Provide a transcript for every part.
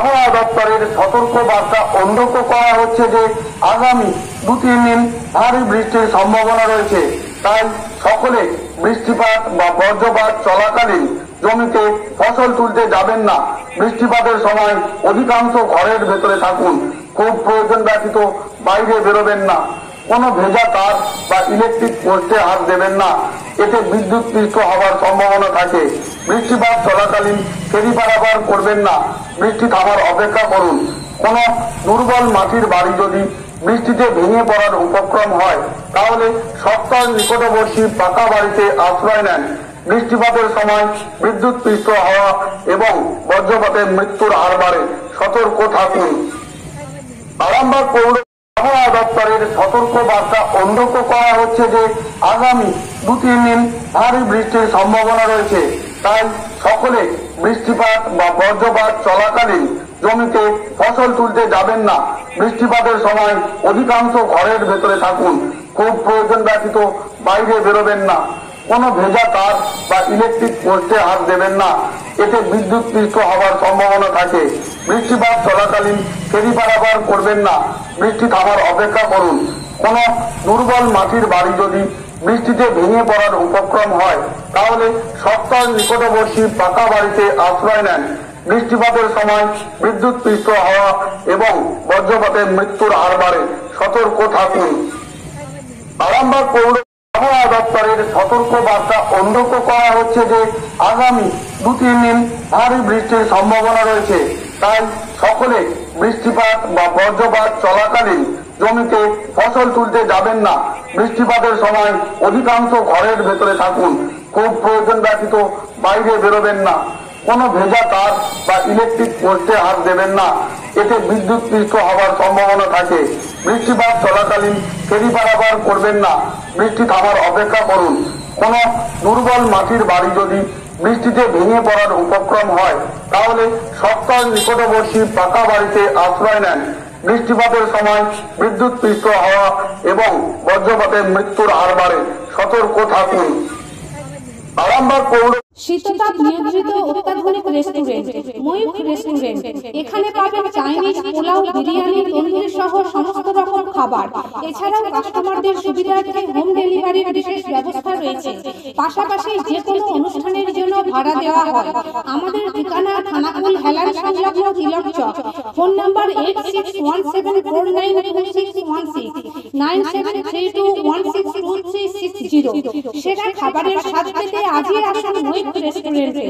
আবহাওয়া দপ্তরের সতর্ক বার্তা অন্তত করা হচ্ছে যে আগামী 2-3 দিন ভারী বৃষ্টির সম্ভাবনা রয়েছে। তাই সকলে বৃষ্টিপাত বা বজ্রপাত চলাকালীন জমিতে ফসল তুলতে যাবেন না। বৃষ্টিপাতের সময় অধিকাংশ ঘরের ভেতরে থাকুন। খুব প্রয়োজন ব্যতীত বাইরে বেরোবেন না। কোনো ভেজা তার বা ইলেকট্রিক পোস্টে হাত দেবেন না, এতে বিদ্যুৎ পৃষ্ঠ হওয়ার সম্ভাবনা থাকে। বৃষ্টিপাত চলাকালীন ফেরি পারাপার করবেন না, বৃষ্টি থামার অপেক্ষা করুন। কোনো দুর্বল মাটির বাড়ি যদি বৃষ্টিতে ভেঙে পড়ার উপক্রম হয় তাহলে সপ্তাহের নিকটবর্তী পাকা বাড়িতে আশ্রয় নেন। বৃষ্টিপাতের সময় বিদ্যুৎ পৃষ্ঠ হওয়া এবং বজ্রপাতে মৃত্যুর হার বাড়ে, সতর্ক থাকুন। আরামবাগ পৌর আবহাওয়া দপ্তরের সতর্ক বার্তা অন্তত করা হচ্ছে যে আগামী 2-3 দিন ভারী বৃষ্টির সম্ভাবনা রয়েছে। তাই সকলে বৃষ্টিপাত বা বজ্রপাত চলাকালীন জমিতে ফসল তুলতে যাবেন না। বৃষ্টিপাতের সময় অধিকাংশ ঘরের ভেতরে থাকুন। খুব প্রয়োজন ব্যতীত বাইরে বেরোবেন না। কোনো ভেজা তার বা ইলেকট্রিক পোস্টে হাত দেবেন না, এতে বিদ্যুৎ পৃষ্ঠ হওয়ার সম্ভাবনা থাকে। বৃষ্টিপাত চলাকালীন ফেরি পারাপার করবেন না, বৃষ্টি থামার অপেক্ষা করুন। কোনো দুর্বল মাটির বাড়ি যদি বৃষ্টিতে ভেঙে পড়ার উপক্রম হয় তাহলে সপ্তাহের নিকটবর্তী পাকা বাড়িতে আশ্রয় নেন। বৃষ্টিপাতের সময় বিদ্যুৎ পৃষ্ঠ হওয়া এবং বজ্রপাতে মৃত্যুর হার বাড়ে, সতর্ক থাকুন। আরামবাগ পৌর আবহাওয়া দপ্তরের সতর্ক বার্তা অন্তত করা হচ্ছে যে আগামী 2-3 দিন ভারী বৃষ্টির সম্ভাবনা রয়েছে। তাই সকলে বৃষ্টিপাত বা বজ্রপাত চলাকালীন জমিতে ফসল তুলতে যাবেন না। বৃষ্টিপাতের সময় অধিকাংশ ঘরের ভেতরে থাকুন। খুব প্রয়োজন ব্যতীত বাইরে বেরোবেন না। কোনো ভেজা তার বা ইলেকট্রিক পোস্টে হাত দেবেন না, এতে বিদ্যুৎ পৃষ্ঠ হওয়ার সম্ভাবনা থাকে। বৃষ্টিপাত চলাকালীন ফেরি পারাপার করবেন না, বৃষ্টি থামার অপেক্ষা করুন। কোনো দুর্বল মাটির বাড়ি যদি বৃষ্টিতে ভেঙে পড়ার উপক্রম হয় তাহলে সপ্তাহের নিকটবর্তী পাকা বাড়িতে আশ্রয় নেন। বৃষ্টিপাতের সময় বিদ্যুৎ পৃষ্ঠ হওয়া এবং বজ্রপাতে মৃত্যুর হার বাড়ে, সতর্ক থাকুন। আরামবাগ পৌর শীততাপ নিয়ন্ত্রিত অত্যাধুনিক রেস্টুরেন্ট ময়ূখ রেস্টুরেন্ট। এখানে পাবেন চাইনিজ, পোলাও, বিরিয়ানি, তন্দুরি সহ সমস্ত রকম খাবার। এছাড়াও কাস্টমারদের সুবিধার্থে হোম ডেলিভারির বিশেষ ব্যবস্থা রয়েছে। পাশাপাশি যে কোনো অনুষ্ঠানের জন্য ভাড়া দেওয়া হয়। আমাদের ঠিকানা থানাকুল হেলান সংলগ্ন তিলক চক। Phone number 8617492616 9732162360। সেরা খাবারের স্বাদ পেতে আজই আসুন ময়ূখ রেস্টুরেন্টে।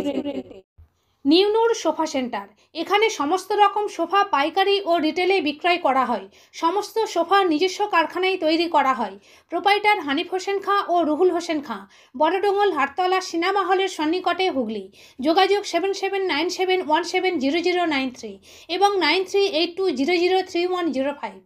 নিউনুর সোফা সেন্টার। এখানে সমস্ত রকম সোফা পাইকারি ও রিটেলে বিক্রয় করা হয়। সমস্ত সোফা নিজস্ব কারখানায় তৈরি করা হয়। প্রোপাইটার হানিফ হোসেন খাঁ ও রুহুল হোসেন খাঁ, বড়ডোঙ্গল হাটতলা সিনেমা হলের সন্নিকটে, হুগলি। যোগাযোগ 7797170093 এবং 9382003105।